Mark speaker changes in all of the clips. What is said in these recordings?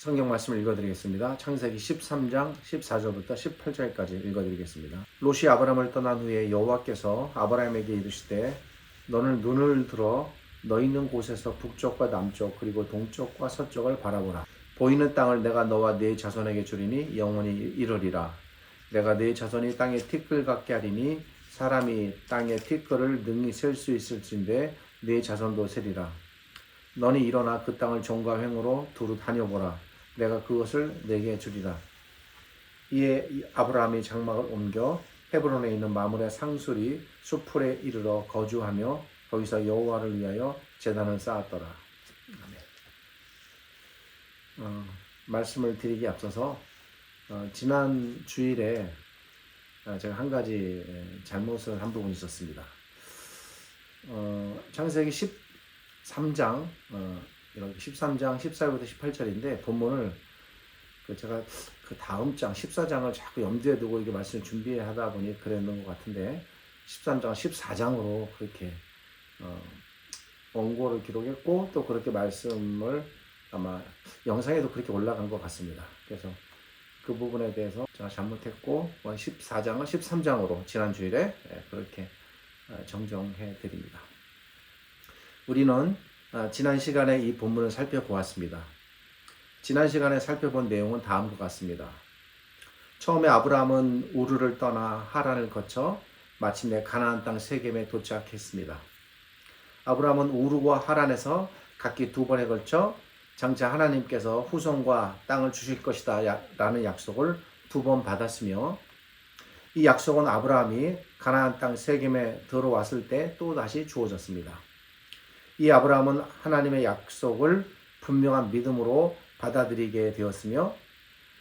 Speaker 1: 성경 말씀을 읽어드리겠습니다. 창세기 13장 14절부터 18절까지 읽어드리겠습니다. 롯이 아브람을 떠난 후에 여호와께서 아브람에게 이르시되 너는 눈을 들어 너 있는 곳에서 북쪽과 남쪽 그리고 동쪽과 서쪽을 바라보라. 보이는 땅을 내가 너와 네 자손에게 주리니 영원히 이르리라. 내가 네 자손이 땅에 티끌 같게 하리니 사람이 땅에 티끌을 능히 셀 수 있을진데 네 자손도 세리라. 너는 일어나 그 땅을 종과 횡으로 두루 다녀보라. 내가 그것을 내게 주리라. 이에 아브라함이 장막을 옮겨 헤브론에 있는 마므레 상수리 수풀에 이르러 거주하며 거기서 여호와를 위하여 제단을 쌓았더라. 말씀을 드리기 앞서서 지난 주일에 제가 한 가지 잘못을 한 부분이 있었습니다. 창세기 13장 이렇게 13장 14절부터 18절인데 본문을 제가 그 다음 장 14장을 자꾸 염두에 두고 이게 말씀을 준비하다 보니 그랬는 것 같은데 13장 14장으로 그렇게 원고를 기록했고 또 그렇게 말씀을 아마 영상에도 그렇게 올라간 것 같습니다. 그래서 그 부분에 대해서 제가 잘못했고 14장을 13장으로 지난 주일에 그렇게 정정해 드립니다. 우리는 지난 시간에 이 본문을 살펴보았습니다. 지난 시간에 살펴본 내용은 다음과 같습니다. 처음에 아브라함은 우르를 떠나 하란을 거쳐 마침내 가나안 땅 세겜에 도착했습니다. 아브라함은 우르와 하란에서 각기 2번에 걸쳐 장차 하나님께서 후손과 땅을 주실 것이다 라는 약속을 2번 받았으며 이 약속은 아브라함이 가나안 땅 세겜에 들어왔을 때 또다시 주어졌습니다. 이 아브라함은 하나님의 약속을 분명한 믿음으로 받아들이게 되었으며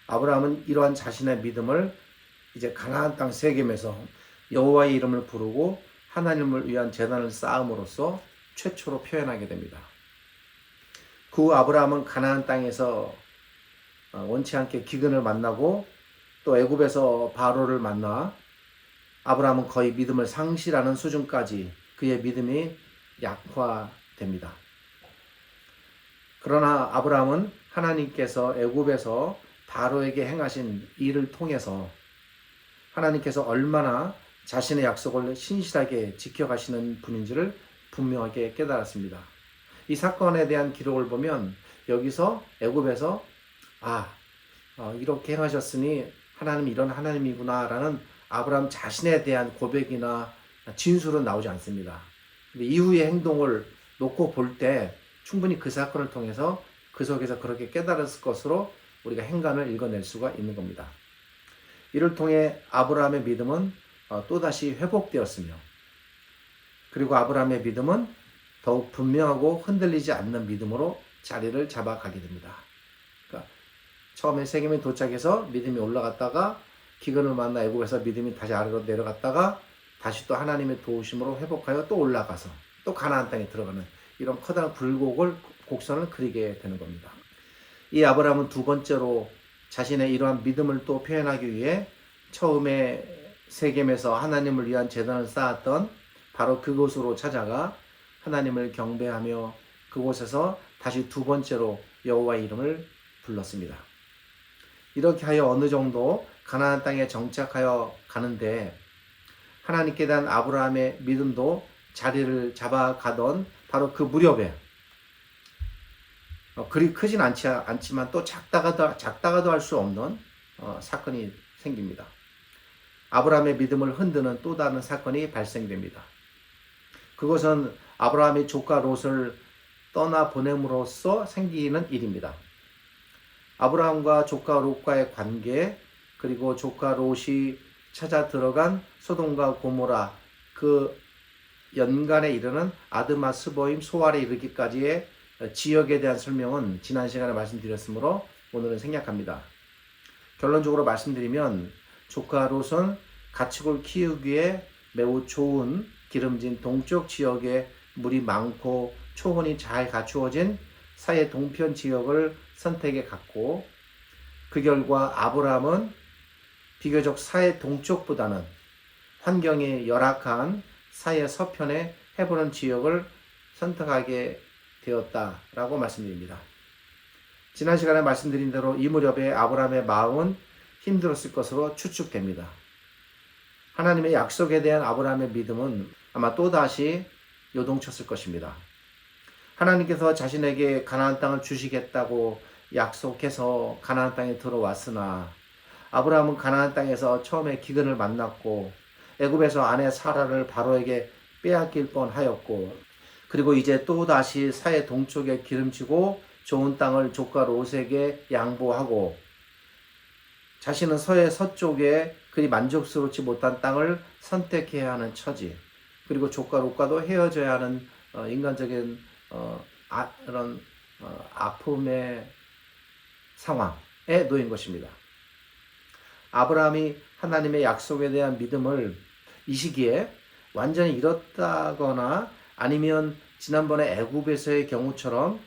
Speaker 1: 아브라함은 이러한 자신의 믿음을 이제 가나안 땅 세겜에서 여호와의 이름을 부르고 하나님을 위한 제단을 쌓음으로써 최초로 표현하게 됩니다. 그 후 아브라함은 가나안 땅에서 원치 않게 기근을 만나고 또 애굽에서 바로를 만나 아브라함은 거의 믿음을 상실하는 수준까지 그의 믿음이 약화됩니다. 그러나 아브라함은 하나님께서 애굽에서 바로에게 행하신 일을 통해서 하나님께서 얼마나 자신의 약속을 신실하게 지켜가시는 분인지를 분명하게 깨달았습니다. 이 사건에 대한 기록을 보면 여기서 애굽에서 이렇게 행하셨으니 하나님 이런 하나님이구나 라는 아브라함 자신에 대한 고백이나 진술은 나오지 않습니다. 근데 이후의 행동을 놓고 볼 때 충분히 그 사건을 통해서 그 속에서 그렇게 깨달았을 것으로 우리가 행간을 읽어낼 수가 있는 겁니다. 이를 통해 아브라함의 믿음은 또다시 회복되었으며 그리고 아브라함의 믿음은 더욱 분명하고 흔들리지 않는 믿음으로 자리를 잡아가게 됩니다. 그러니까 처음에 세겜에 도착해서 믿음이 올라갔다가 기근을 만나 애굽에서 믿음이 다시 아래로 내려갔다가 다시 또 하나님의 도우심으로 회복하여 또 올라가서 또 가나안 땅에 들어가는 이런 커다란 곡선을 그리게 되는 겁니다. 이 아브라함은 2번째로 자신의 이러한 믿음을 또 표현하기 위해 처음에 세겜에서 하나님을 위한 제단을 쌓았던 바로 그곳으로 찾아가 하나님을 경배하며 그곳에서 다시 2번째로 여호와의 이름을 불렀습니다. 이렇게 하여 어느 정도 가나안 땅에 정착하여 가는데 하나님께 대한 아브라함의 믿음도 자리를 잡아가던 바로 그 무렵에 그리 크진 않지만 또 작다가도 할 수 없는 사건이 생깁니다. 아브라함의 믿음을 흔드는 또 다른 사건이 발생됩니다. 그것은 아브라함이 조카 롯을 떠나보냄으로써 생기는 일입니다. 아브라함과 조카 롯과의 관계 그리고 조카 롯이 찾아 들어간 소돔과 고모라 그 연간에 이르는 아드마 스보임 소알에 이르기까지의 지역에 대한 설명은 지난 시간에 말씀드렸으므로 오늘은 생략합니다. 결론적으로 말씀드리면 조카 롯은 가축을 키우기에 매우 좋은 기름진 동쪽 지역에 물이 많고 초원이 잘 갖추어진 사해 동편 지역을 선택해 갔고 그 결과 아브라함은 비교적 사해 동쪽보다는 환경이 열악한 사해 서편의 헤브론 지역을 선택하게 되었다라고 말씀드립니다. 지난 시간에 말씀드린 대로 이 무렵에 아브라함의 마음은 힘들었을 것으로 추측됩니다. 하나님의 약속에 대한 아브라함의 믿음은 아마 또다시 요동쳤을 것입니다. 하나님께서 자신에게 가나안 땅을 주시겠다고 약속해서 가나안 땅에 들어왔으나 아브라함은 가나안 땅에서 처음에 기근을 만났고 애굽에서 아내 사라를 바로에게 빼앗길 뻔하였고 그리고 이제 또다시 사해 동쪽에 기름지고 좋은 땅을 조카 롯에게 양보하고 자신은 서해 서쪽에 그리 만족스럽지 못한 땅을 선택해야 하는 처지 그리고 조카 롯과도 헤어져야 하는 인간적인 이런 아픔의 상황에 놓인 것입니다. 아브라함이 하나님의 약속에 대한 믿음을 이 시기에 완전히 잃었다거나 아니면 지난번에 애굽에서의 경우처럼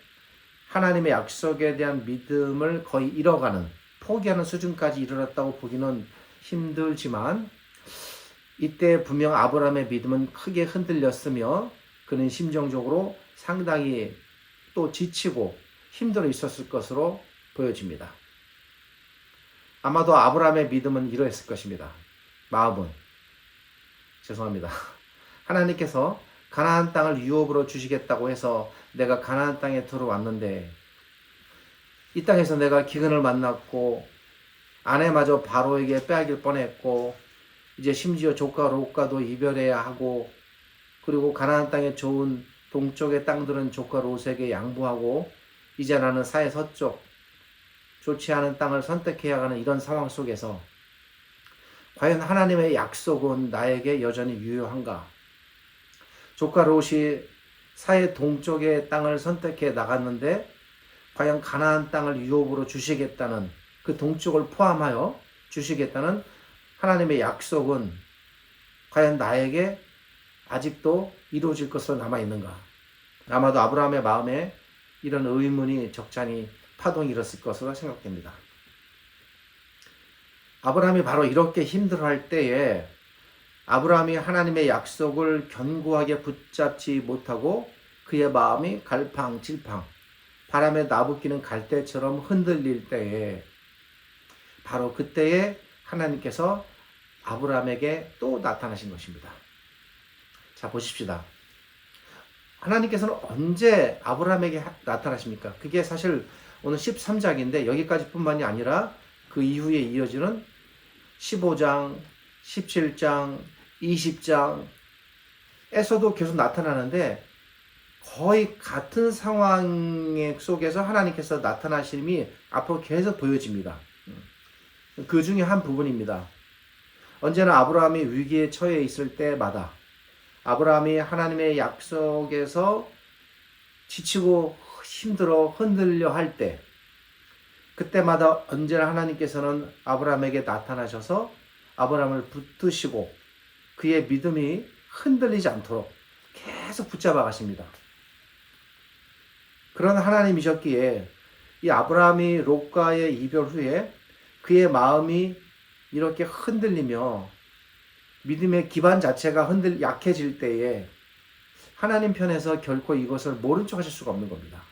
Speaker 1: 하나님의 약속에 대한 믿음을 거의 잃어가는 포기하는 수준까지 이르렀다고 보기는 힘들지만 이때 분명 아브라함의 믿음은 크게 흔들렸으며 그는 심정적으로 상당히 또 지치고 힘들어 있었을 것으로 보여집니다. 아마도 아브라함의 믿음은 이러했을 것입니다. 마음은 죄송합니다. 하나님께서 가나안 땅을 유업으로 주시겠다고 해서 내가 가나안 땅에 들어왔는데 이 땅에서 내가 기근을 만났고 아내마저 바로에게 빼앗길 뻔했고 이제 심지어 조카 롯과도 이별해야 하고 그리고 가나안 땅에 좋은 동쪽의 땅들은 조카 롯에게 양보하고 이제 나는 사해 서쪽 좋지 않은 땅을 선택해야 하는 이런 상황 속에서 과연 하나님의 약속은 나에게 여전히 유효한가? 조카 롯이 사해 동쪽의 땅을 선택해 나갔는데 과연 가나안 땅을 유업으로 주시겠다는 그 동쪽을 포함하여 주시겠다는 하나님의 약속은 과연 나에게 아직도 이루어질 것으로 남아있는가? 아마도 아브라함의 마음에 이런 의문이 적잖이 파동이 일었을 것으로 생각됩니다. 아브라함이 바로 이렇게 힘들어할 때에 아브라함이 하나님의 약속을 견고하게 붙잡지 못하고 그의 마음이 갈팡질팡 바람에 나부끼는 갈대처럼 흔들릴 때에 바로 그때에 하나님께서 아브라함에게 또 나타나신 것입니다. 자, 보십시다. 하나님께서는 언제 아브라함에게 나타나십니까? 그게 사실 오늘 13장인데 여기까지뿐만이 아니라 그 이후에 이어지는 15장, 17장, 20장에서도 계속 나타나는데 거의 같은 상황 속에서 하나님께서 나타나심이 앞으로 계속 보여집니다. 그 중에 한 부분입니다. 언제나 아브라함이 위기에 처해 있을 때마다 아브라함이 하나님의 약속에서 지치고 힘들어 흔들려 할 때 그때마다 언제나 하나님께서는 아브라함에게 나타나셔서 아브라함을 붙드시고 그의 믿음이 흔들리지 않도록 계속 붙잡아 가십니다. 그런 하나님이셨기에 이 아브라함이 롯과의 이별 후에 그의 마음이 이렇게 흔들리며 믿음의 기반 자체가 약해질 때에 하나님 편에서 결코 이것을 모른 척 하실 수가 없는 겁니다.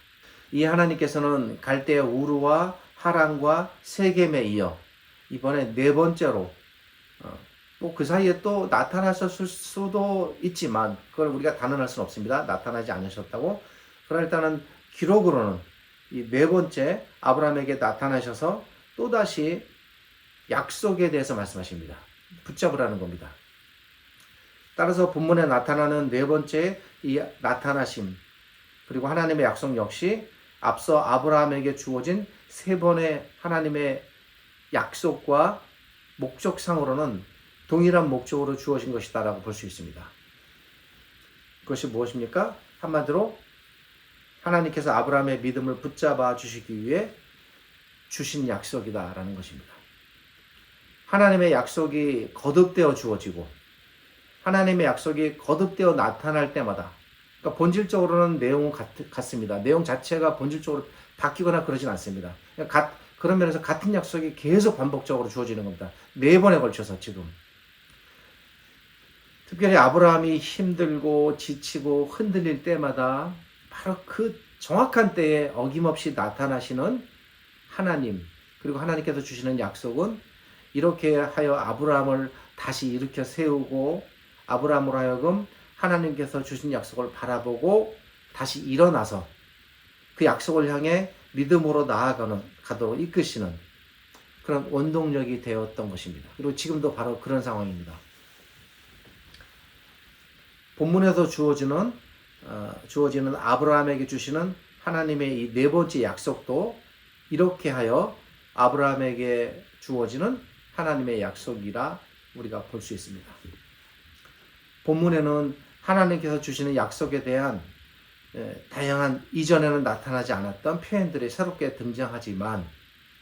Speaker 1: 이 하나님께서는 갈대아 우르와 하란과 세겜에 이어 이번에 네 번째로 뭐 그 사이에 또 나타나셨을 수도 있지만 그걸 우리가 단언할 수는 없습니다. 나타나지 않으셨다고. 그러나 일단은 기록으로는 이 네 번째 아브라함에게 나타나셔서 또다시 약속에 대해서 말씀하십니다. 붙잡으라는 겁니다. 따라서 본문에 나타나는 네 번째 이 나타나심 그리고 하나님의 약속 역시 앞서 아브라함에게 주어진 세 번의 하나님의 약속과 목적상으로는 동일한 목적으로 주어진 것이다라고 볼 수 있습니다. 그것이 무엇입니까? 한마디로 하나님께서 아브라함의 믿음을 붙잡아 주시기 위해 주신 약속이다라는 것입니다. 하나님의 약속이 거듭되어 주어지고 하나님의 약속이 거듭되어 나타날 때마다 그러니까 본질적으로는 내용은 같습니다. 내용 자체가 본질적으로 바뀌거나 그러진 않습니다. 그런 면에서 같은 약속이 계속 반복적으로 주어지는 겁니다. 네 번에 걸쳐서 지금. 특별히 아브라함이 힘들고 지치고 흔들릴 때마다 바로 그 정확한 때에 어김없이 나타나시는 하나님, 그리고 하나님께서 주시는 약속은 이렇게 하여 아브라함을 다시 일으켜 세우고 아브라함으로 하여금 하나님께서 주신 약속을 바라보고 다시 일어나서 그 약속을 향해 믿음으로 나아가도록 이끄시는 그런 원동력이 되었던 것입니다. 그리고 지금도 바로 그런 상황입니다. 본문에서 주어지는 아브라함에게 주시는 하나님의 이 네 번째 약속도 이렇게 하여 아브라함에게 주어지는 하나님의 약속이라 우리가 볼 수 있습니다. 본문에는 하나님께서 주시는 약속에 대한 다양한 이전에는 나타나지 않았던 표현들이 새롭게 등장하지만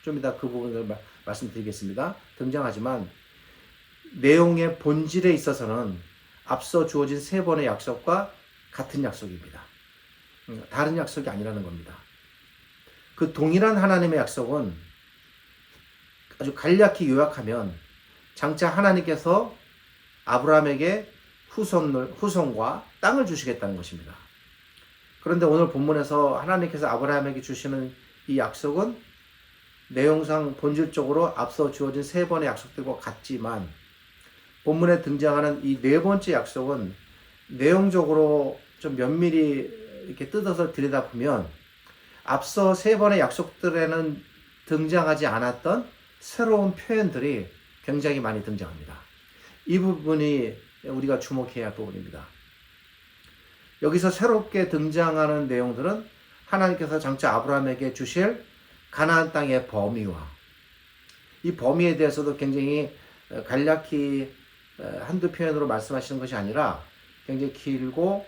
Speaker 1: 좀 이따 그 부분을 말씀드리겠습니다. 등장하지만 내용의 본질에 있어서는 앞서 주어진 세 번의 약속과 같은 약속입니다. 다른 약속이 아니라는 겁니다. 그 동일한 하나님의 약속은 아주 간략히 요약하면 장차 하나님께서 아브라함에게 후손과 땅을 주시겠다는 것입니다. 그런데 오늘 본문에서 하나님께서 아브라함에게 주시는 이 약속은 내용상 본질적으로 앞서 주어진 세 번의 약속들과 같지만 본문에 등장하는 이 네 번째 약속은 내용적으로 좀 면밀히 이렇게 뜯어서 들여다보면 앞서 세 번의 약속들에는 등장하지 않았던 새로운 표현들이 굉장히 많이 등장합니다. 이 부분이 우리가 주목해야 할 부분입니다. 여기서 새롭게 등장하는 내용들은 하나님께서 장차 아브라함에게 주실 가나안 땅의 범위와 이 범위에 대해서도 굉장히 간략히 한두 표현으로 말씀하시는 것이 아니라 굉장히 길고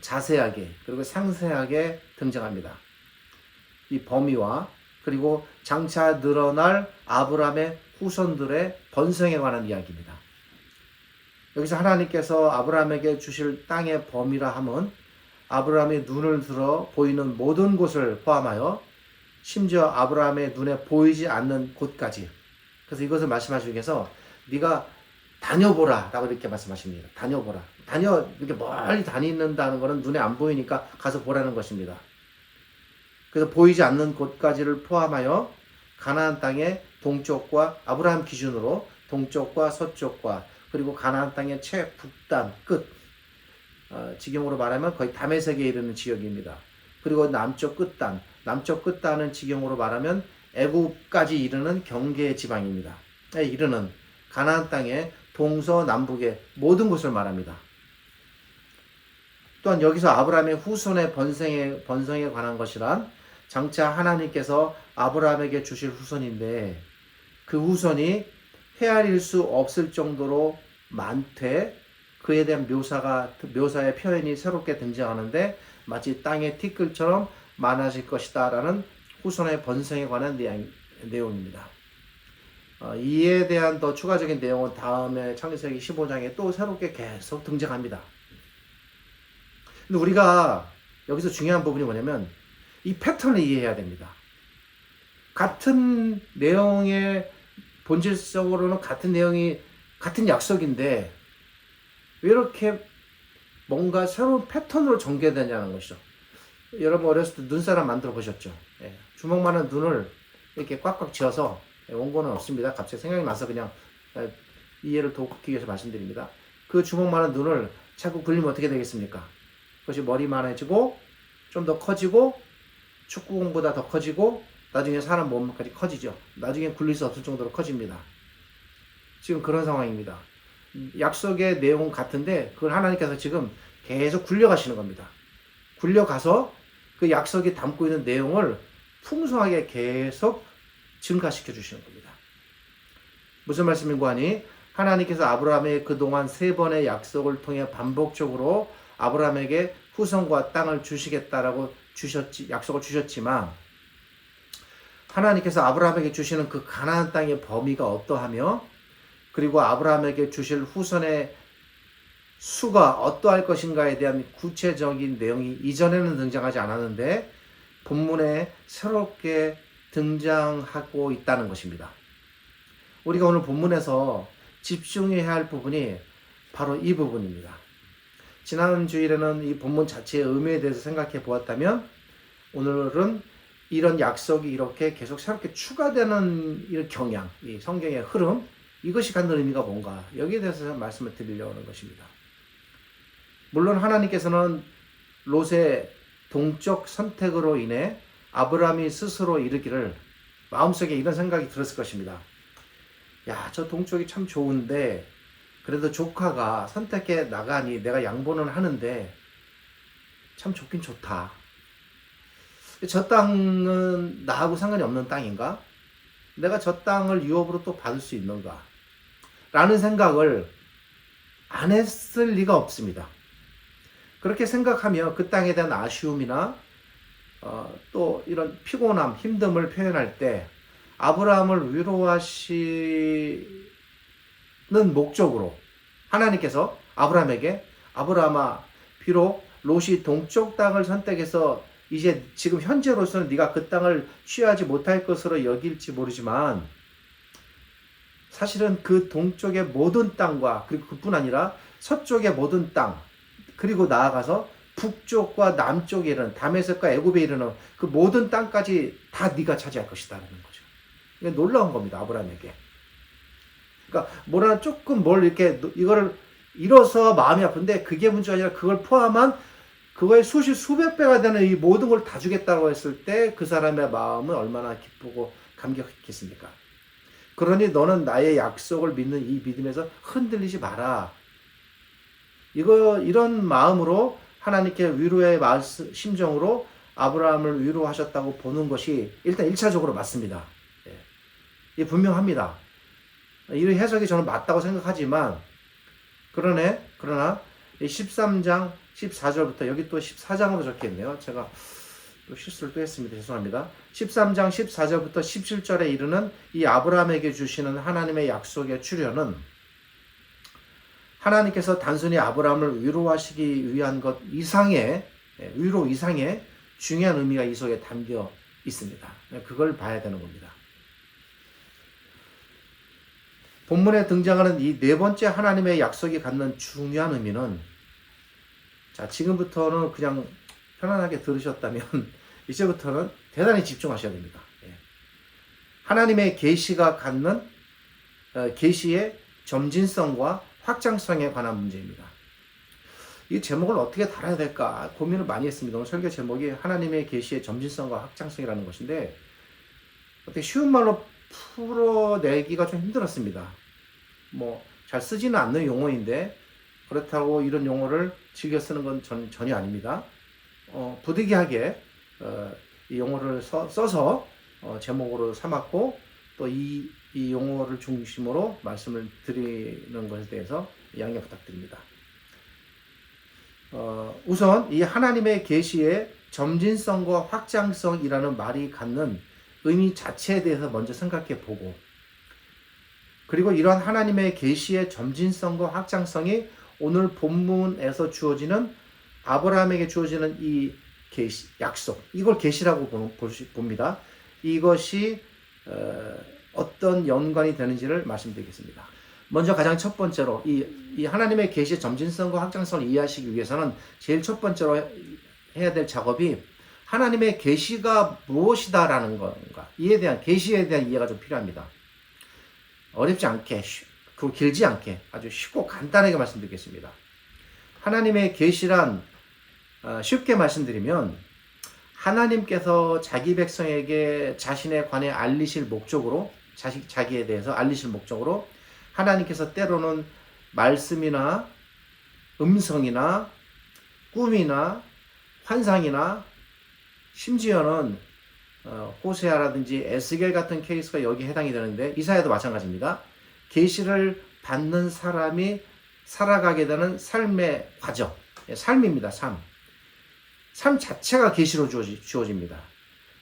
Speaker 1: 자세하게 그리고 상세하게 등장합니다. 이 범위와 그리고 장차 늘어날 아브라함의 후손들의 번성에 관한 이야기입니다. 여기서 하나님께서 아브라함에게 주실 땅의 범위라 함은 아브라함의 눈을 들어 보이는 모든 곳을 포함하여 심지어 아브라함의 눈에 보이지 않는 곳까지. 그래서 이것을 말씀하시기 위해서 네가 다녀보라 라고 이렇게 말씀하십니다. 다녀보라. 이렇게 멀리 다닌다는 것은 눈에 안 보이니까 가서 보라는 것입니다. 그래서 보이지 않는 곳까지를 포함하여 가나안 땅의 동쪽과 아브라함 기준으로 동쪽과 서쪽과 그리고 가나안 땅의 최북단 끝 지경으로 말하면 거의 다메섹에 이르는 지역입니다. 그리고 남쪽 끝단은 지경으로 말하면 애굽까지 이르는 경계 지방입니다. 이르는 가나안 땅의 동서남북의 모든 곳을 말합니다. 또한 여기서 아브라함의 후손의 번성에 관한 것이란 장차 하나님께서 아브라함에게 주실 후손인데 그 후손이 헤아릴 수 없을 정도로 많되 그에 대한 묘사의 표현이 새롭게 등장하는데 마치 땅의 티끌처럼 많아질 것이다 라는 후손의 번성에 관한 내용입니다. 이에 대한 더 추가적인 내용은 다음에 창세기 15장에 또 새롭게 계속 등장합니다. 근데 우리가 여기서 중요한 부분이 뭐냐면 이 패턴을 이해해야 됩니다. 같은 내용의 본질적으로는 같은 내용이 같은 약속인데 왜 이렇게 뭔가 새로운 패턴으로 전개되냐는 것이죠. 여러분 어렸을 때 눈사람 만들어 보셨죠? 주먹만한 눈을 이렇게 꽉꽉 쥐어서 원고는 없습니다. 갑자기 생각이 나서 그냥 이해를 돕기 위해서 말씀드립니다. 그 주먹만한 눈을 자꾸 굴리면 어떻게 되겠습니까? 그것이 머리만해지고 좀 더 커지고 축구공보다 더 커지고 나중에 사람 몸까지 커지죠. 나중에 굴릴 수 없을 정도로 커집니다. 지금 그런 상황입니다. 약속의 내용은 같은데 그걸 하나님께서 지금 계속 굴려가시는 겁니다. 굴려가서 그 약속이 담고 있는 내용을 풍성하게 계속 증가시켜 주시는 겁니다. 무슨 말씀인고 하니 하나님께서 아브라함의 그동안 세 번의 약속을 통해 반복적으로 아브라함에게 후손과 땅을 주시겠다라고 약속을 주셨지만 하나님께서 아브라함에게 주시는 그 가나안 땅의 범위가 어떠하며 그리고 아브라함에게 주실 후손의 수가 어떠할 것인가에 대한 구체적인 내용이 이전에는 등장하지 않았는데 본문에 새롭게 등장하고 있다는 것입니다. 우리가 오늘 본문에서 집중해야 할 부분이 바로 이 부분입니다. 지난 주일에는 이 본문 자체의 의미에 대해서 생각해 보았다면 오늘은 이런 약속이 이렇게 계속 새롭게 추가되는 이런 경향, 이 성경의 흐름, 이것이 갖는 의미가 뭔가, 여기에 대해서 말씀을 드리려고 하는 것입니다. 물론 하나님께서는 롯의 동쪽 선택으로 인해 아브라함이 스스로 이르기를, 마음속에 이런 생각이 들었을 것입니다. 야, 저 동쪽이 참 좋은데 그래도 조카가 선택해 나가니 내가 양보는 하는데 참 좋긴 좋다. 저 땅은 나하고 상관이 없는 땅인가? 내가 저 땅을 유업으로 또 받을 수 있는가? 라는 생각을 안 했을 리가 없습니다. 그렇게 생각하며 그 땅에 대한 아쉬움이나 또 이런 피곤함, 힘듦을 표현할 때 아브라함을 위로하시는 목적으로 하나님께서 아브라함에게, 아브라함아, 비록 롯이 동쪽 땅을 선택해서 이제 지금 현재로서는 네가 그 땅을 취하지 못할 것으로 여길지 모르지만 사실은 그 동쪽의 모든 땅과, 그리고 그뿐 아니라 서쪽의 모든 땅, 그리고 나아가서 북쪽과 남쪽에 이르는 다메섹과 애굽에 이르는 그 모든 땅까지 다 네가 차지할 것이다라는 거죠. 이게 놀라운 겁니다, 아브라함에게. 그러니까 뭐라 조금 뭘 이렇게 이거를 잃어서 마음이 아픈데 그게 문제가 아니라 그걸 포함한 그거의 수백 배가 되는 이 모든 걸 다 주겠다고 했을 때 그 사람의 마음은 얼마나 기쁘고 감격했겠습니까? 그러니 너는 나의 약속을 믿는 이 믿음에서 흔들리지 마라. 이런 마음으로 하나님께 위로의 심정으로 아브라함을 위로하셨다고 보는 것이 일단 1차적으로 맞습니다. 예, 분명합니다. 이 해석이 저는 맞다고 생각하지만, 그러나 13장 14절부터, 여기 또 14장으로 적혀있네요. 제가 또 실수를 또 했습니다. 죄송합니다. 13장 14절부터 17절에 이르는 이 아브라함에게 주시는 하나님의 약속의 출현은 하나님께서 단순히 아브라함을 위로하시기 위한 것 이상의, 위로 이상의 중요한 의미가 이 속에 담겨 있습니다. 그걸 봐야 되는 겁니다. 본문에 등장하는 이 네 번째 하나님의 약속이 갖는 중요한 의미는, 자, 지금부터는 그냥 편안하게 들으셨다면 이제부터는 대단히 집중하셔야 됩니다. 하나님의 계시가 갖는 계시의 점진성과 확장성에 관한 문제입니다. 이 제목을 어떻게 달아야 될까 고민을 많이 했습니다. 오늘 설교 제목이 하나님의 계시의 점진성과 확장성이라는 것인데, 어떻게 쉬운 말로 풀어내기가 좀 힘들었습니다. 잘 쓰지는 않는 용어인데 그렇다고 이런 용어를 즐겨 쓰는 건 전혀 아닙니다. 부득이하게 이 용어를 써서 제목으로 삼았고, 또 이 용어를 중심으로 말씀을 드리는 것에 대해서 양해 부탁드립니다. 우선 이 하나님의 계시의 점진성과 확장성이라는 말이 갖는 의미 자체에 대해서 먼저 생각해 보고, 그리고 이러한 하나님의 계시의 점진성과 확장성이 오늘 본문에서 주어지는, 아브라함에게 주어지는 이 계시, 약속, 이걸 계시라고 봅니다. 이것이 어떤 연관이 되는지를 말씀드리겠습니다. 먼저 가장 첫 번째로 이 하나님의 계시의 점진성과 확장성을 이해하시기 위해서는 제일 첫 번째로 해야 될 작업이 하나님의 계시가 무엇이다라는 건가, 이에 대한, 계시에 대한 이해가 좀 필요합니다. 어렵지 않게, 그리고 길지 않게 아주 쉽고 간단하게 말씀드리겠습니다. 하나님의 계시란, 쉽게 말씀드리면 하나님께서 자기 백성에게 자신에 관해 알리실 목적으로, 자기에 대해서 알리실 목적으로 하나님께서 때로는 말씀이나 음성이나 꿈이나 환상이나 심지어는 호세아라든지 에스겔 같은 케이스가 여기에 해당이 되는데, 이사야도 마찬가지입니다. 계시를 받는 사람이 살아가게 되는 삶의 과정, 삶입니다. 삶 자체가 계시로 주어집니다.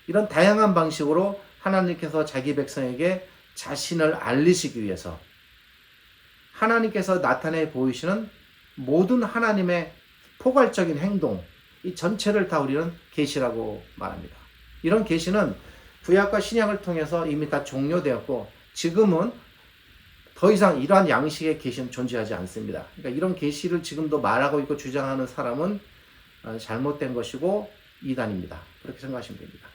Speaker 1: 이런 다양한 방식으로 하나님께서 자기 백성에게 자신을 알리시기 위해서 하나님께서 나타내 보이시는 모든 하나님의 포괄적인 행동, 이 전체를 다 우리는 계시라고 말합니다. 이런 계시는 구약과 신약을 통해서 이미 다 종료되었고, 지금은 더 이상 이러한 양식의 계시는 존재하지 않습니다. 그러니까 이런 계시를 지금도 말하고 있고 주장하는 사람은 잘못된 것이고 이단입니다. 그렇게 생각하시면 됩니다.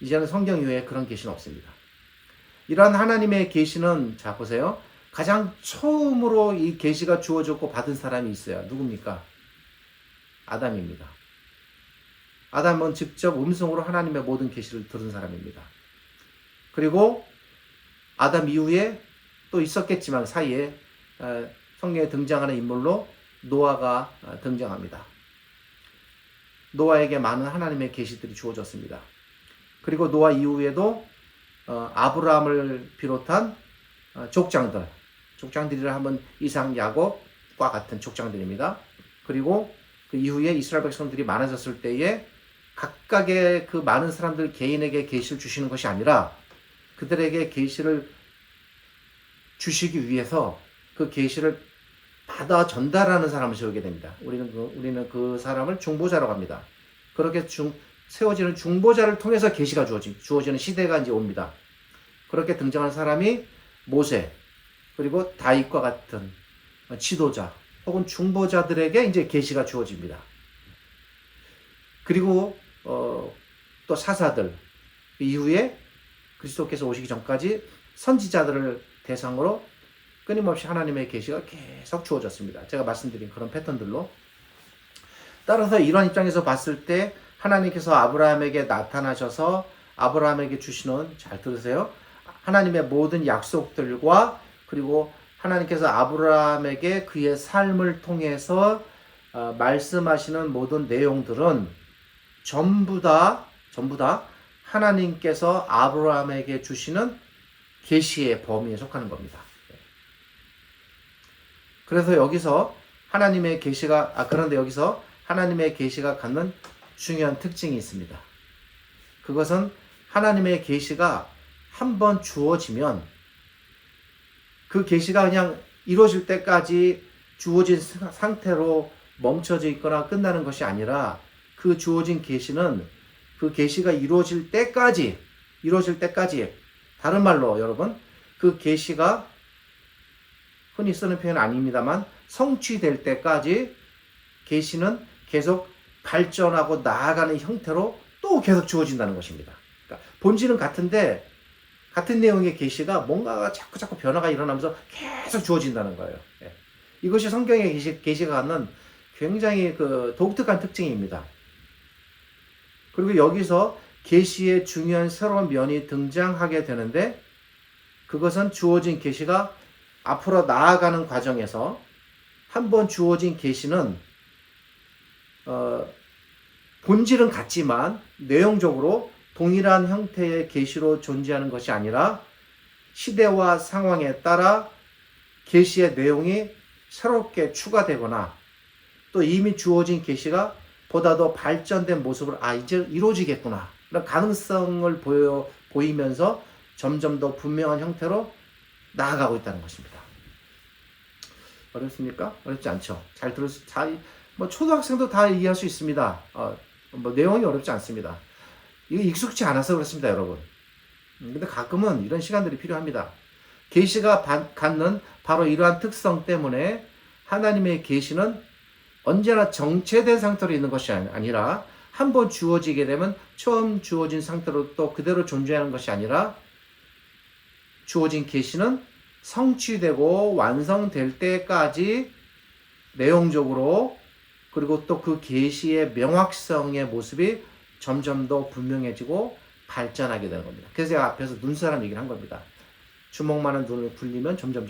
Speaker 1: 이제는 성경 이후에 그런 계시는 없습니다. 이러한 하나님의 계시는 자 보세요. 가장 처음으로 이 계시가 주어졌고 받은 사람이 있어요. 누굽니까? 아담입니다. 아담은 직접 음성으로 하나님의 모든 계시를 들은 사람입니다. 그리고 아담 이후에 또 있었겠지만 사이에 성경에 등장하는 인물로 노아가 등장합니다. 노아에게 많은 하나님의 계시들이 주어졌습니다. 그리고 노아 이후에도 아브라함을 비롯한 족장들이라 하면 이삭, 야곱과 같은 족장들입니다. 그리고 그 이후에 이스라엘 백성들이 많아졌을 때에 각각의 그 많은 사람들 개인에게 계시를 주시는 것이 아니라 그들에게 계시를 주시기 위해서 그 계시를 받아 전달하는 사람을 세우게 됩니다. 우리는 그 사람을 중보자라고 합니다. 그렇게 세워지는 중보자를 통해서 계시가 주어지는 시대가 이제 옵니다. 그렇게 등장하는 사람이 모세, 그리고 다윗과 같은 지도자 혹은 중보자들에게 이제 계시가 주어집니다. 그리고 또 사사들 이후에 그리스도께서 오시기 전까지 선지자들을 대상으로 끊임없이 하나님의 계시가 계속 주어졌습니다. 제가 말씀드린 그런 패턴들로. 따라서 이런 입장에서 봤을 때 하나님께서 아브라함에게 나타나셔서 아브라함에게 주시는, 잘 들으세요, 하나님의 모든 약속들과 그리고 하나님께서 아브라함에게 그의 삶을 통해서 말씀하시는 모든 내용들은 전부 다 하나님께서 아브라함에게 주시는 계시의 범위에 속하는 겁니다. 그래서 여기서 하나님의 계시가 그런데 여기서 하나님의 계시가 갖는 중요한 특징이 있습니다. 그것은 하나님의 계시가 한번 주어지면 그 계시가 그냥 이루어질 때까지 주어진 상태로 멈춰져 있거나 끝나는 것이 아니라 그 주어진 계시는 그 계시가 이루어질 때까지 다른 말로 여러분 그 계시가 흔히 쓰는 표현 아닙니다만 성취될 때까지 계시는 계속 발전하고 나아가는 형태로 또 계속 주어진다는 것입니다. 그러니까 본질은 같은데 같은 내용의 계시가 뭔가가 자꾸 변화가 일어나면서 계속 주어진다는 거예요. 이것이 성경의 계시가 갖는 굉장히 독특한 특징입니다. 그리고 여기서 계시의 중요한 새로운 면이 등장하게 되는데 그것은 주어진 계시가 앞으로 나아가는 과정에서 한번 주어진 계시는 본질은 같지만 내용적으로 동일한 형태의 계시로 존재하는 것이 아니라 시대와 상황에 따라 계시의 내용이 새롭게 추가되거나 또 이미 주어진 계시가 보다 더 발전된 모습을 이제 이루어지겠구나 이런 가능성을 보이면서 점점 더 분명한 형태로 나아가고 있다는 것입니다. 어렵습니까? 어렵지 않죠. 초등학생도 다 이해할 수 있습니다. 내용이 어렵지 않습니다. 이게 익숙치 않아서 그렇습니다, 여러분. 근데 가끔은 이런 시간들이 필요합니다. 계시가 갖는 바로 이러한 특성 때문에 하나님의 계시는 언제나 정체된 상태로 있는 것이 아니라 한번 주어지게 되면 처음 주어진 상태로 또 그대로 존재하는 것이 아니라 주어진 계시는 성취되고 완성될 때까지 내용적으로 그리고 또 그 계시의 명확성의 모습이 점점 더 분명해지고 발전하게 되는 겁니다. 그래서 제가 앞에서 눈사람 얘기를 한 겁니다. 주먹만한 눈을 굴리면 점점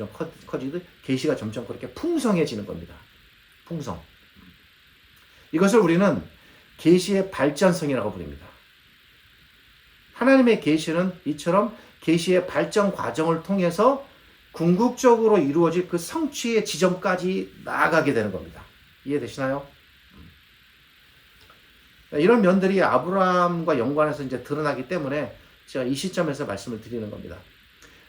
Speaker 1: 커지듯 계시가 점점 그렇게 풍성해지는 겁니다. 풍성. 이것을 우리는 계시의 발전성이라고 부릅니다. 하나님의 계시는 이처럼 계시의 발전 과정을 통해서 궁극적으로 이루어질 그 성취의 지점까지 나아가게 되는 겁니다. 이해되시나요? 이런 면들이 아브라함과 연관해서 이제 드러나기 때문에 제가 이 시점에서 말씀을 드리는 겁니다.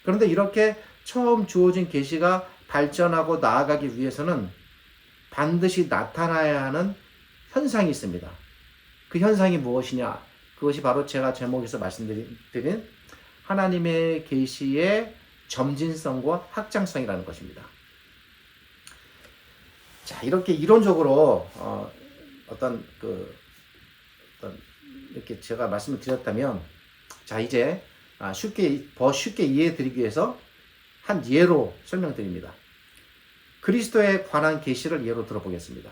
Speaker 1: 그런데 이렇게 처음 주어진 계시가 발전하고 나아가기 위해서는 반드시 나타나야 하는 현상이 있습니다. 그 현상이 무엇이냐? 그것이 바로 제가 제목에서 말씀드린 하나님의 계시의 점진성과 확장성이라는 것입니다. 자, 이렇게 이론적으로 어떤 이렇게 제가 말씀을 드렸다면 자, 이제 더 쉽게 이해해드리기 위해서 한 예로 설명드립니다. 그리스도에 관한 계시를 예로 들어보겠습니다.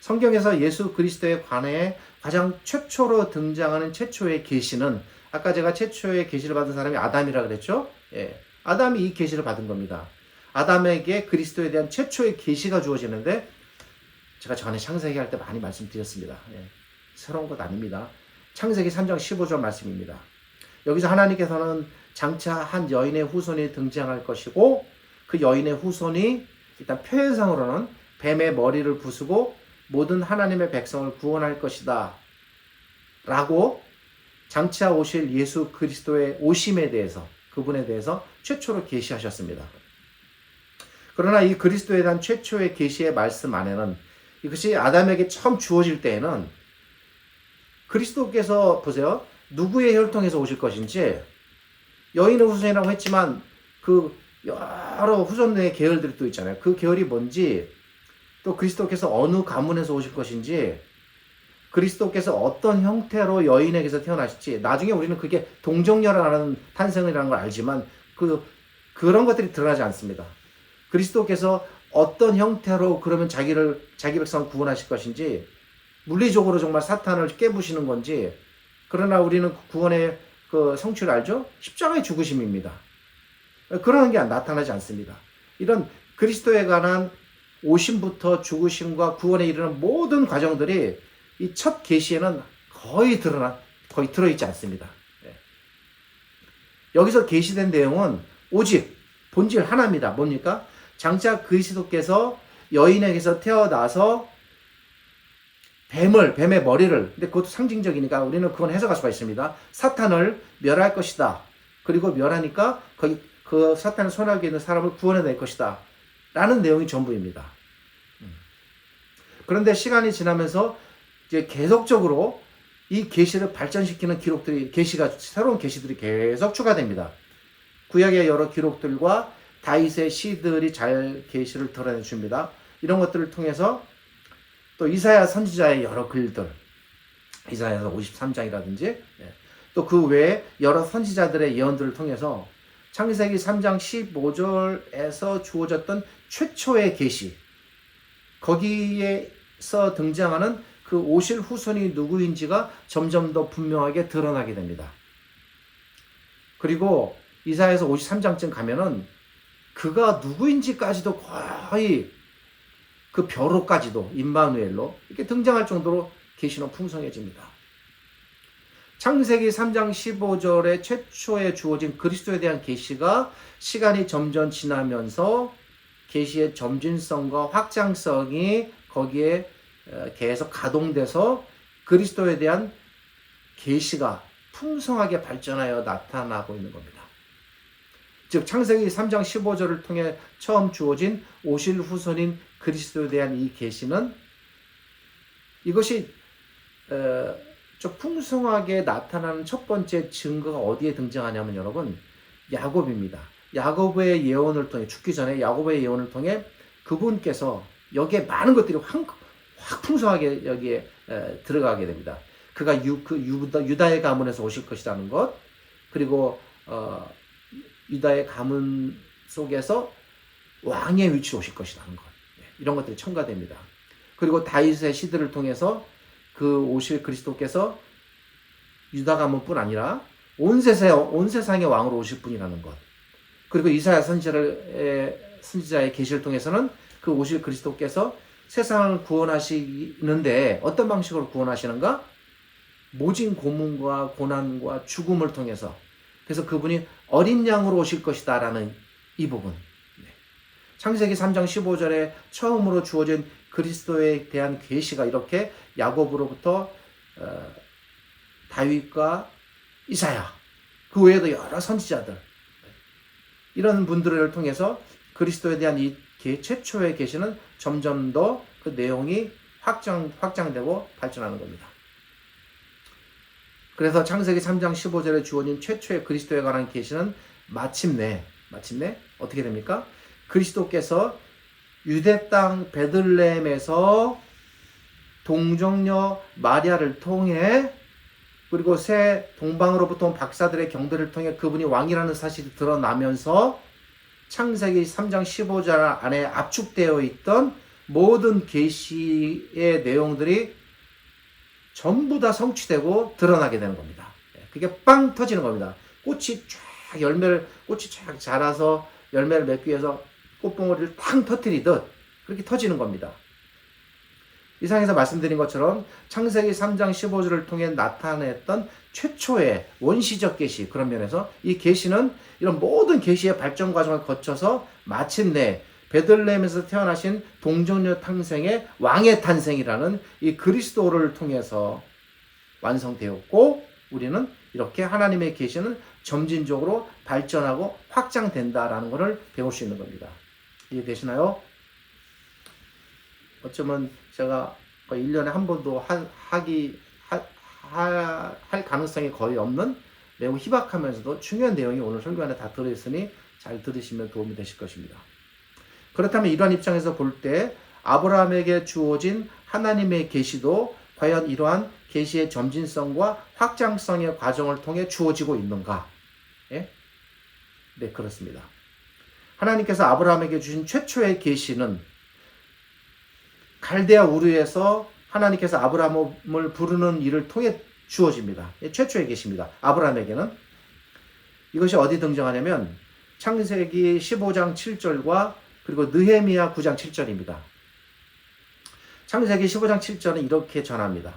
Speaker 1: 성경에서 예수 그리스도에 관해 가장 최초로 등장하는 최초의 계시는, 아까 제가 최초의 계시를 받은 사람이 아담이라 그랬죠? 예, 아담이 이 계시를 받은 겁니다. 아담에게 그리스도에 대한 최초의 계시가 주어지는데, 제가 전에 창세기 할 때 많이 말씀드렸습니다. 예, 새로운 것 아닙니다. 창세기 3장 15절 말씀입니다. 여기서 하나님께서는 장차 한 여인의 후손이 등장할 것이고, 그 여인의 후손이 일단 표현상으로는 뱀의 머리를 부수고 모든 하나님의 백성을 구원할 것이다 라고 장차 오실 예수 그리스도의 오심에 대해서, 그분에 대해서 최초로 계시하셨습니다. 그러나 이 그리스도에 대한 최초의 계시의 말씀 안에는, 이것이 아담에게 처음 주어질 때에는 그리스도께서 보세요, 누구의 혈통에서 오실 것인지, 여인의 후손이라고 했지만 그 여러 후손의 계열들이 또 있잖아요. 그 계열이 뭔지, 또 그리스도께서 어느 가문에서 오실 것인지, 그리스도께서 어떤 형태로 여인에게서 태어나실지, 나중에 우리는 그게 동정녀라는 탄생이라는 걸 알지만 그런 것들이 드러나지 않습니다. 그리스도께서 어떤 형태로 그러면 자기 백성을 구원하실 것인지, 물리적으로 정말 사탄을 깨부시는 건지, 그러나 우리는 구원의 그 성취를 알죠? 십자가의 죽으심입니다. 그런 게 나타나지 않습니다. 이런 그리스도에 관한 오심부터 죽으심과 구원에 이르는 모든 과정들이 이 첫 계시에는 거의 들어있지 않습니다. 여기서 계시된 내용은 오직 본질 하나입니다. 뭡니까? 장차 그리스도께서 여인에게서 태어나서 뱀의 머리를, 근데 그것도 상징적이니까 우리는 그건 해석할 수가 있습니다. 사탄을 멸할 것이다. 그리고 멸하니까 그 사탄의 손아귀에 있는 사람을 구원해낼 것이다 라는 내용이 전부입니다. 그런데 시간이 지나면서 이제 계속적으로 이 계시를 발전시키는 새로운 계시들이 계속 추가됩니다. 구약의 여러 기록들과 다윗의 시들이 잘 계시를 드러내 줍니다. 이런 것들을 통해서 또 이사야 선지자의 여러 글들, 이사야서 53장이라든지 또 그 외에 여러 선지자들의 예언들을 통해서 창세기 3장 15절에서 주어졌던 최초의 계시, 거기에서 등장하는 그 오실 후손이 누구인지가 점점 더 분명하게 드러나게 됩니다. 그리고 이사야서 53장쯤 가면은 그가 누구인지까지도 거의 그 벼로까지도 임마누엘로 이렇게 등장할 정도로 계시는 풍성해집니다. 창세기 3장 15절에 최초에 주어진 그리스도에 대한 계시가 시간이 점점 지나면서 계시의 점진성과 확장성이 거기에 계속 가동돼서 그리스도에 대한 계시가 풍성하게 발전하여 나타나고 있는 겁니다. 즉 창세기 3장 15절을 통해 처음 주어진 오실 후손인 그리스도에 대한 이 계시는, 이것이 좀 풍성하게 나타나는 첫 번째 증거가 어디에 등장하냐면 여러분, 야곱입니다. 야곱의 예언을 통해, 죽기 전에 야곱의 예언을 통해 그분께서 여기에 많은 것들이 확 풍성하게 여기에 들어가게 됩니다. 그가 유다의 가문에서 오실 것이라는 것, 그리고 유다의 가문 속에서 왕의 위치로 오실 것이라는 것, 이런 것들이 첨가됩니다. 그리고 다윗의 시들을 통해서 그 오실 그리스도께서 유다 가문뿐 아니라 온 세상의 왕으로 오실 분이라는 것, 그리고 이사야 선지자의 계시를 통해서는 그 오실 그리스도께서 세상을 구원하시는데 어떤 방식으로 구원하시는가? 모진 고문과 고난과 죽음을 통해서, 그래서 그분이 어린 양으로 오실 것이다 라는 이 부분, 창세기 3장 15절에 처음으로 주어진 그리스도에 대한 계시가 이렇게 야곱으로부터 다윗과 이사야, 그 외에도 여러 선지자들, 이런 분들을 통해서 그리스도에 대한 이 최초의 계시는 점점 더 그 내용이 확장되고 발전하는 겁니다. 그래서 창세기 3장 15절에 주어진 최초의 그리스도에 관한 계시는 마침내 어떻게 됩니까? 그리스도께서 유대 땅 베들레헴에서 동정녀 마리아를 통해 그리고 새 동방으로부터 온 박사들의 경배를 통해 그분이 왕이라는 사실이 드러나면서 창세기 3장 15절 안에 압축되어 있던 모든 계시의 내용들이 전부 다 성취되고 드러나게 되는 겁니다. 그게 빵 터지는 겁니다. 꽃이 쫙 자라서 열매를 맺기 위해서 꽃봉오리를 탕 터뜨리듯 그렇게 터지는 겁니다. 이상에서 말씀드린 것처럼 창세기 3장 15절을 통해 나타냈던 최초의 원시적 계시, 그런 면에서 이 계시는 이런 모든 계시의 발전 과정을 거쳐서 마침내 베들레헴에서 태어나신 동정녀 탄생의 왕의 탄생이라는 이 그리스도를 통해서 완성되었고, 우리는 이렇게 하나님의 계시는 점진적으로 발전하고 확장된다라는 것을 배울 수 있는 겁니다. 이해되시나요? 어쩌면 제가 1년에 한 번도 할 가능성이 거의 없는 매우 희박하면서도 중요한 내용이 오늘 설교 안에 다 들어있으니 잘 들으시면 도움이 되실 것입니다. 그렇다면 이러한 입장에서 볼 때 아브라함에게 주어진 하나님의 계시도 과연 이러한 계시의 점진성과 확장성의 과정을 통해 주어지고 있는가? 예? 네, 그렇습니다. 하나님께서 아브라함에게 주신 최초의 계시는 갈대아 우르에서 하나님께서 아브라함을 부르는 일을 통해 주어집니다. 최초의 계시입니다. 아브라함에게는. 이것이 어디 등장하냐면 창세기 15장 7절과 그리고 느헤미야 9장 7절입니다. 창세기 15장 7절은 이렇게 전합니다.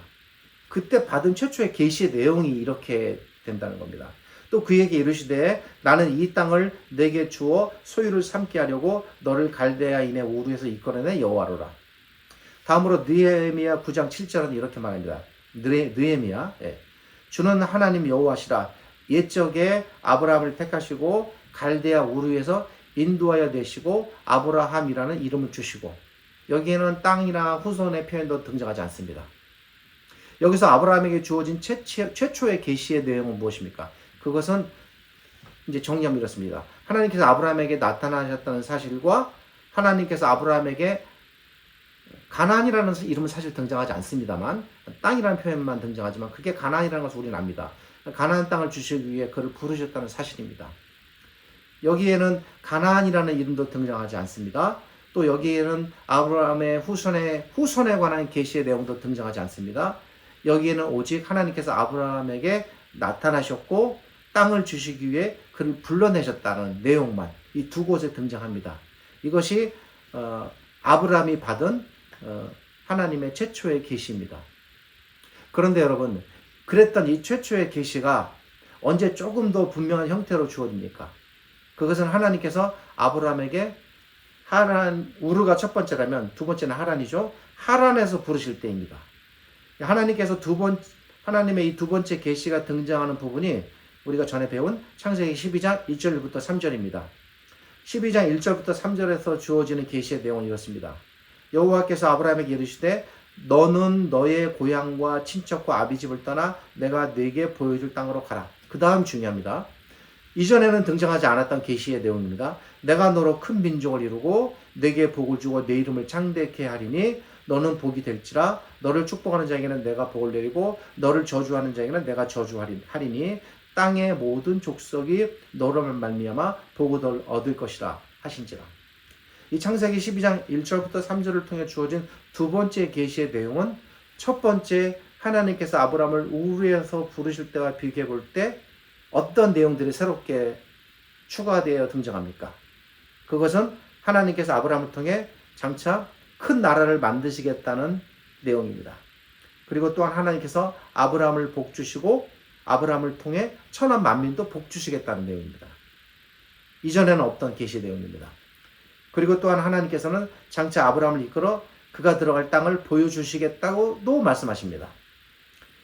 Speaker 1: 그때 받은 최초의 계시의 내용이 이렇게 된다는 겁니다. 또 그에게 이르시되 나는 이 땅을 내게 주어 소유를 삼게 하려고 너를 갈대아인의 우르에서 이끌어내 여호와로라. 다음으로 느헤미야 9장 7절은 이렇게 말합니다. 느헤미야, 주는 하나님 여호와시라. 옛적에 아브라함을 택하시고 갈대아 우르에서 인도하여 내시고 아브라함이라는 이름을 주시고, 여기에는 땅이나 후손의 표현도 등장하지 않습니다. 여기서 아브라함에게 주어진 최초의 계시의 내용은 무엇입니까? 그것은 이제 정리하면 이렇습니다. 하나님께서 아브라함에게 나타나셨다는 사실과 하나님께서 아브라함에게 가나안이라는 이름은 사실 등장하지 않습니다만 땅이라는 표현만 등장하지만 그게 가나안이라는 것을 우리는 압니다. 가나안 땅을 주시기 위해 그를 부르셨다는 사실입니다. 여기에는 가나안이라는 이름도 등장하지 않습니다. 또 여기에는 아브라함의 후손에 관한 계시의 내용도 등장하지 않습니다. 여기에는 오직 하나님께서 아브라함에게 나타나셨고 땅을 주시기 위해 그를 불러내셨다는 내용만 이 두 곳에 등장합니다. 이것이 아브라함이 받은 하나님의 최초의 계시입니다. 그런데 여러분, 그랬던 이 최초의 계시가 언제 조금 더 분명한 형태로 주어집니까? 그것은 하나님께서 아브라함에게 우르가 첫 번째라면 두 번째는 하란이죠. 하란에서 부르실 때입니다. 하나님께서 하나님의 이 두 번째 계시가 등장하는 부분이 우리가 전에 배운 창세기 12장 1절부터 3절입니다. 12장 1절부터 3절에서 주어지는 계시의 내용은 이렇습니다. 여호와께서 아브라함에게 이르시되 너는 너의 고향과 친척과 아비집을 떠나 내가 네게 보여줄 땅으로 가라. 그 다음 중요합니다. 이전에는 등장하지 않았던 계시의 내용입니다. 내가 너로 큰 민족을 이루고 네게 복을 주고 네 이름을 창대케 하리니 너는 복이 될지라. 너를 축복하는 자에게는 내가 복을 내리고 너를 저주하는 자에게는 내가 저주하리니 땅의 모든 족속이 너로 말미암아 복을 얻을 것이라 하신지라. 이 창세기 12장 1절부터 3절을 통해 주어진 두 번째 계시의 내용은 첫 번째 하나님께서 아브라함을 우르에서 부르실 때와 비교해 볼 때 어떤 내용들이 새롭게 추가되어 등장합니까? 그것은 하나님께서 아브라함을 통해 장차 큰 나라를 만드시겠다는 내용입니다. 그리고 또한 하나님께서 아브라함을 복주시고 아브라함을 통해 천한 만민도 복주시겠다는 내용입니다. 이전에는 없던 계시 내용입니다. 그리고 또한 하나님께서는 장차 아브라함을 이끌어 그가 들어갈 땅을 보여주시겠다고도 말씀하십니다.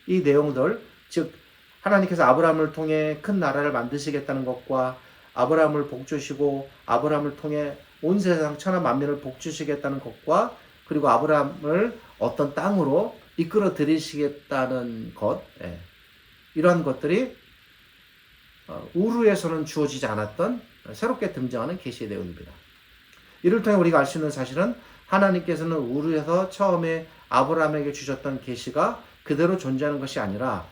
Speaker 1: 이 내용들, 즉 하나님께서 아브라함을 통해 큰 나라를 만드시겠다는 것과 아브라함을 복주시고 아브라함을 통해 온 세상 천하 만민을 복주시겠다는 것과 그리고 아브라함을 어떤 땅으로 이끌어 들이시겠다는 것, 이러한 것들이 우르에서는 주어지지 않았던 새롭게 등장하는 계시의 내용입니다. 이를 통해 우리가 알 수 있는 사실은 하나님께서는 우르에서 처음에 아브라함에게 주셨던 계시가 그대로 존재하는 것이 아니라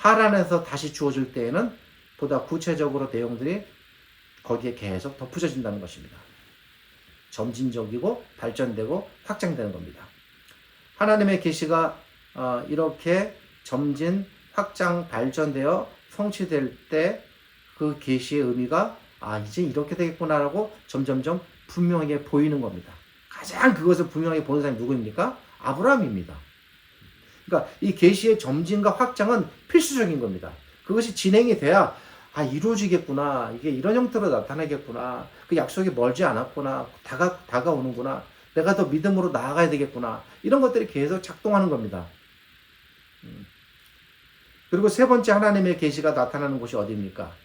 Speaker 1: 하란에서 다시 주어질 때에는 보다 구체적으로 내용들이 거기에 계속 덧붙여진다는 것입니다. 점진적이고 발전되고 확장되는 겁니다. 하나님의 계시가 이렇게 점진, 확장, 발전되어 성취될 때 그 계시의 의미가 이제 이렇게 되겠구나라고 점점점 분명하게 보이는 겁니다. 가장 그것을 분명하게 보는 사람이 누구입니까? 아브라함입니다. 그러니까 이 계시의 점진과 확장은 필수적인 겁니다. 그것이 진행이 돼야 이루어지겠구나. 이게 이런 형태로 나타나겠구나. 그 약속이 멀지 않았구나. 다가오는구나. 내가 더 믿음으로 나아가야 되겠구나. 이런 것들이 계속 작동하는 겁니다. 그리고 세 번째 하나님의 계시가 나타나는 곳이 어디입니까?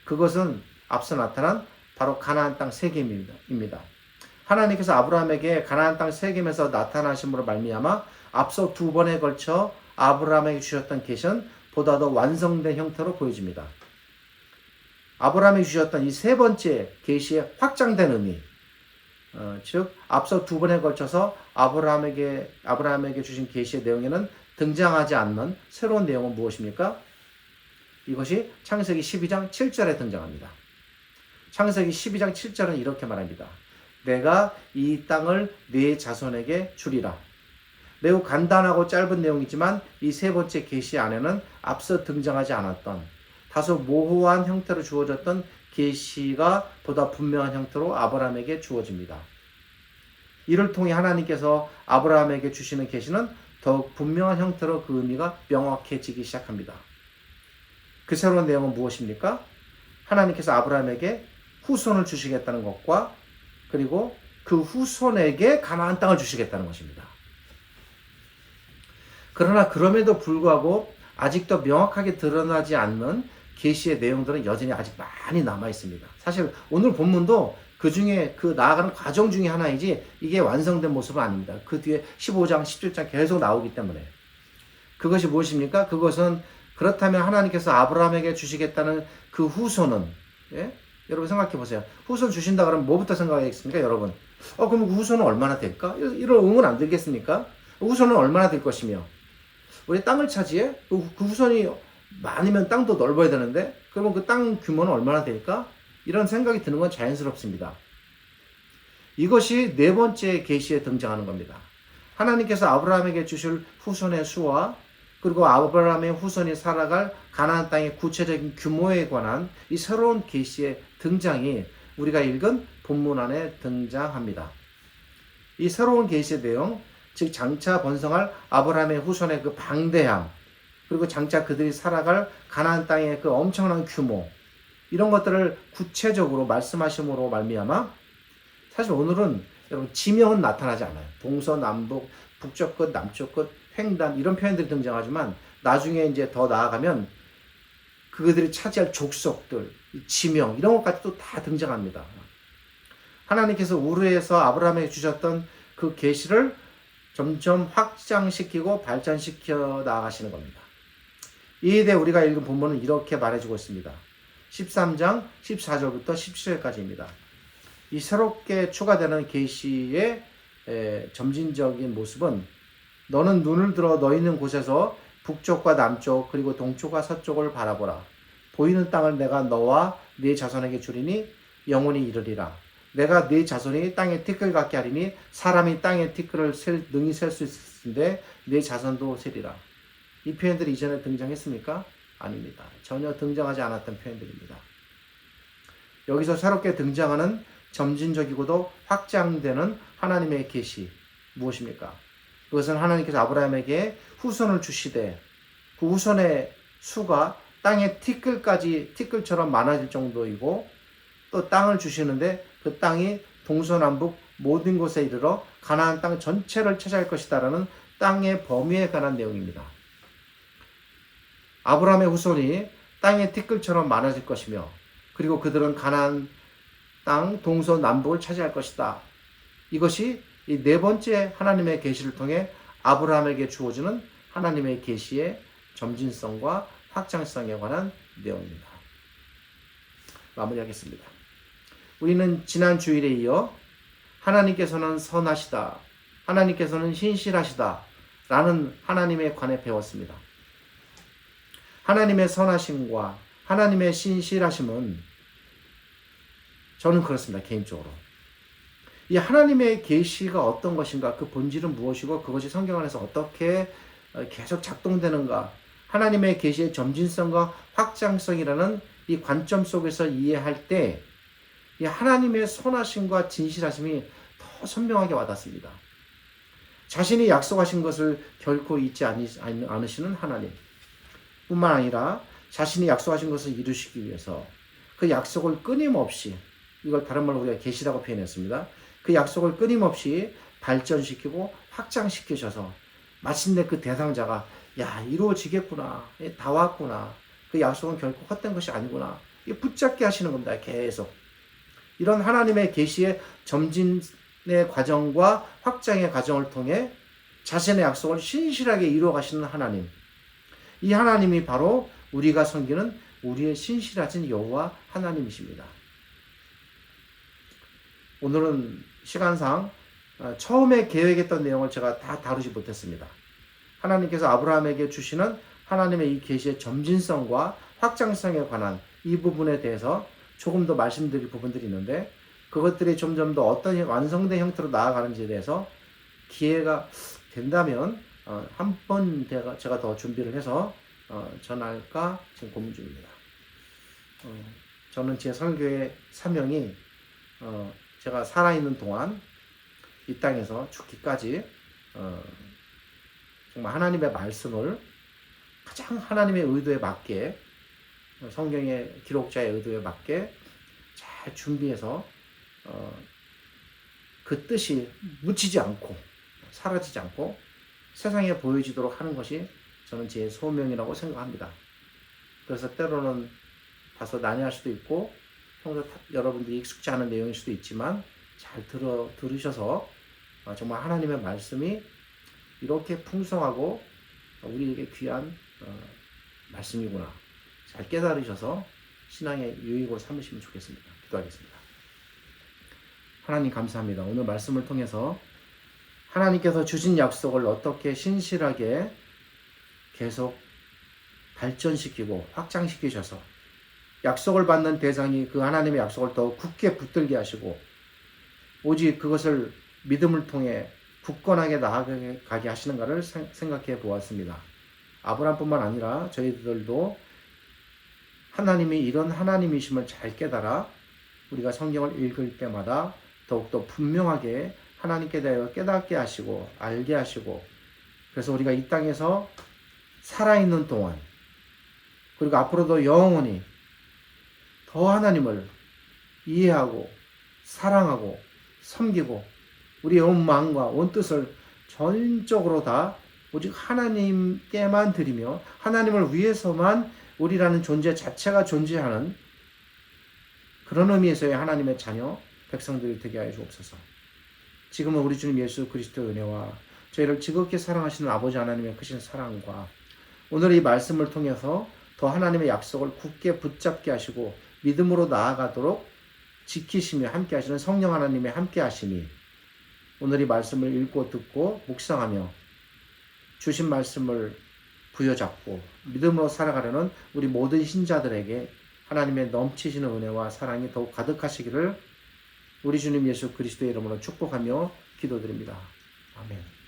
Speaker 1: 그것은 앞서 나타난 바로 가나안 땅 세겜입니다. 하나님께서 아브라함에게 가나안 땅 세겜에서 나타나심으로 말미암아 앞서 두 번에 걸쳐 아브라함에게 주셨던 계시는 보다 더 완성된 형태로 보여집니다. 아브라함에게 주셨던 이 세 번째 계시의 확장된 의미, 즉 앞서 두 번에 걸쳐서 아브라함에게 주신 계시의 내용에는 등장하지 않는 새로운 내용은 무엇입니까? 이것이 창세기 12장 7절에 등장합니다. 창세기 12장 7절은 이렇게 말합니다. 내가 이 땅을 네 자손에게 주리라. 매우 간단하고 짧은 내용이지만 이 세 번째 계시 안에는 앞서 등장하지 않았던 다소 모호한 형태로 주어졌던 계시가 보다 분명한 형태로 아브라함에게 주어집니다. 이를 통해 하나님께서 아브라함에게 주시는 계시는 더욱 분명한 형태로 그 의미가 명확해지기 시작합니다. 그 새로운 내용은 무엇입니까? 하나님께서 아브라함에게 후손을 주시겠다는 것과 그리고 그 후손에게 가나안 땅을 주시겠다는 것입니다. 그러나 그럼에도 불구하고 아직도 명확하게 드러나지 않는 계시의 내용들은 여전히 아직 많이 남아 있습니다. 사실 오늘 본문도 그 중에 그 나아가는 과정 중에 하나이지 이게 완성된 모습은 아닙니다. 그 뒤에 15장, 17장 계속 나오기 때문에. 그것이 무엇입니까? 그것은 그렇다면 하나님께서 아브라함에게 주시겠다는 그 후손은, 예? 여러분 생각해 보세요. 후손 주신다 그러면 뭐부터 생각하겠습니까, 여러분? 그럼 그 후손은 얼마나 될까? 이런 의문 안 들겠습니까? 후손은 얼마나 될 것이며, 우리 땅을 차지해? 그 후손이 많으면 땅도 넓어야 되는데, 그러면 그 땅 규모는 얼마나 될까? 이런 생각이 드는 건 자연스럽습니다. 이것이 네 번째 계시에 등장하는 겁니다. 하나님께서 아브라함에게 주실 후손의 수와 그리고 아브라함의 후손이 살아갈 가나안 땅의 구체적인 규모에 관한 이 새로운 계시의 등장이 우리가 읽은 본문 안에 등장합니다. 이 새로운 계시의 내용, 즉 장차 번성할 아브라함의 후손의 그 방대함, 그리고 장차 그들이 살아갈 가나안 땅의 그 엄청난 규모, 이런 것들을 구체적으로 말씀하심으로 말미암아 사실 오늘은 여러분 지명은 나타나지 않아요. 동서남북, 북쪽 끝, 남쪽 끝, 횡단 이런 표현들이 등장하지만 나중에 이제 더 나아가면 그들이 차지할 족속들, 지명 이런 것까지 또 다 등장합니다. 하나님께서 우르에서 아브라함에게 주셨던 그 계시를 점점 확장시키고 발전시켜 나아가시는 겁니다. 이에 대해 우리가 읽은 본문은 이렇게 말해주고 있습니다. 13장 14절부터 17절까지입니다. 이 새롭게 추가되는 계시의 점진적인 모습은 너는 눈을 들어 너 있는 곳에서 북쪽과 남쪽 그리고 동쪽과 서쪽을 바라보라. 보이는 땅을 내가 너와 네 자손에게 주리니 영원히 이르리라. 내가 네 자손이 땅의 티끌 같게 하리니 사람이 땅의 티끌을 능히 셀 수 있는데 네 자손도 세리라. 이 표현들이 이전에 등장했습니까? 아닙니다. 전혀 등장하지 않았던 표현들입니다. 여기서 새롭게 등장하는 점진적이고도 확장되는 하나님의 계시 무엇입니까? 그것은 하나님께서 아브라함에게 후손을 주시되 그 후손의 수가 땅의 티끌처럼 많아질 정도이고 또 땅을 주시는데 그 땅이 동서남북 모든 곳에 이르러 가나안 땅 전체를 차지할 것이다라는 땅의 범위에 관한 내용입니다. 아브라함의 후손이 땅의 티끌처럼 많아질 것이며 그리고 그들은 가나안 땅 동서남북을 차지할 것이다. 이것이 이 네 번째 하나님의 계시를 통해 아브라함에게 주어지는 하나님의 계시의 점진성과 확장성에 관한 내용입니다. 마무리하겠습니다. 우리는 지난 주일에 이어 하나님께서는 선하시다, 하나님께서는 신실하시다 라는 하나님에 관해 배웠습니다. 하나님의 선하심과 하나님의 신실하심은 저는 그렇습니다. 개인적으로. 이 하나님의 계시가 어떤 것인가, 그 본질은 무엇이고 그것이 성경 안에서 어떻게 계속 작동되는가, 하나님의 계시의 점진성과 확장성이라는 이 관점 속에서 이해할 때 이 하나님의 선하심과 진실하심이 더 선명하게 와닿습니다. 자신이 약속하신 것을 결코 잊지 않으시는 하나님 뿐만 아니라 자신이 약속하신 것을 이루시기 위해서 그 약속을 끊임없이, 이걸 다른 말로 우리가 계시라고 표현했습니다. 그 약속을 끊임없이 발전시키고 확장시키셔서 마침내 그 대상자가 야, 이루어지겠구나, 다 왔구나, 그 약속은 결코 헛된 것이 아니구나, 붙잡게 하시는 겁니다. 계속 이런 하나님의 계시의 점진의 과정과 확장의 과정을 통해 자신의 약속을 신실하게 이루어 가시는 하나님, 이 하나님이 바로 우리가 섬기는 우리의 신실하신 여호와 하나님이십니다. 오늘은 시간상 처음에 계획했던 내용을 제가 다 다루지 못했습니다. 하나님께서 아브라함에게 주시는 하나님의 이 계시의 점진성과 확장성에 관한 이 부분에 대해서 조금 더 말씀드릴 부분들이 있는데, 그것들이 점점 더 어떤 완성된 형태로 나아가는지에 대해서 기회가 된다면 한 번 제가 더 준비를 해서 전할까 지금 고민 중입니다. 저는 제 설교의 사명이 제가 살아있는 동안 이 땅에서 죽기까지 정말 하나님의 말씀을 가장 하나님의 의도에 맞게, 성경의 기록자의 의도에 맞게 잘 준비해서 그 뜻이 묻히지 않고 사라지지 않고 세상에 보여지도록 하는 것이 저는 제 소명이라고 생각합니다. 그래서 때로는 다소 난해할 수도 있고 평소 여러분들이 익숙지 않은 내용일 수도 있지만 잘 들으셔서 정말 하나님의 말씀이 이렇게 풍성하고 우리에게 귀한 말씀이구나 잘 깨달으셔서 신앙의 유익을 삼으시면 좋겠습니다. 기도하겠습니다. 하나님 감사합니다. 오늘 말씀을 통해서 하나님께서 주신 약속을 어떻게 신실하게 계속 발전시키고 확장시키셔서 약속을 받는 대상이 그 하나님의 약속을 더욱 굳게 붙들게 하시고 오직 그것을 믿음을 통해 굳건하게 나아가게 하시는가를 생각해 보았습니다. 아브라함뿐만 아니라 저희들도 하나님이 이런 하나님이심을 잘 깨달아 우리가 성경을 읽을 때마다 더욱더 분명하게 하나님께 대하여 깨닫게 하시고 알게 하시고, 그래서 우리가 이 땅에서 살아있는 동안 그리고 앞으로도 영원히 더 하나님을 이해하고 사랑하고 섬기고 우리의 온 마음과 온 뜻을 전적으로 다 오직 하나님께만 드리며 하나님을 위해서만 우리라는 존재 자체가 존재하는 그런 의미에서의 하나님의 자녀 백성들이 되게 하여 주옵소서. 지금은 우리 주님 예수 그리스도의 은혜와 저희를 지극히 사랑하시는 아버지 하나님의 크신 사랑과 오늘 이 말씀을 통해서 더 하나님의 약속을 굳게 붙잡게 하시고 믿음으로 나아가도록 지키시며 함께 하시는 성령 하나님의 함께 하심이 오늘 이 말씀을 읽고 듣고 묵상하며 주신 말씀을 부여잡고 믿음으로 살아가려는 우리 모든 신자들에게 하나님의 넘치시는 은혜와 사랑이 더욱 가득하시기를 우리 주님 예수 그리스도의 이름으로 축복하며 기도드립니다. 아멘.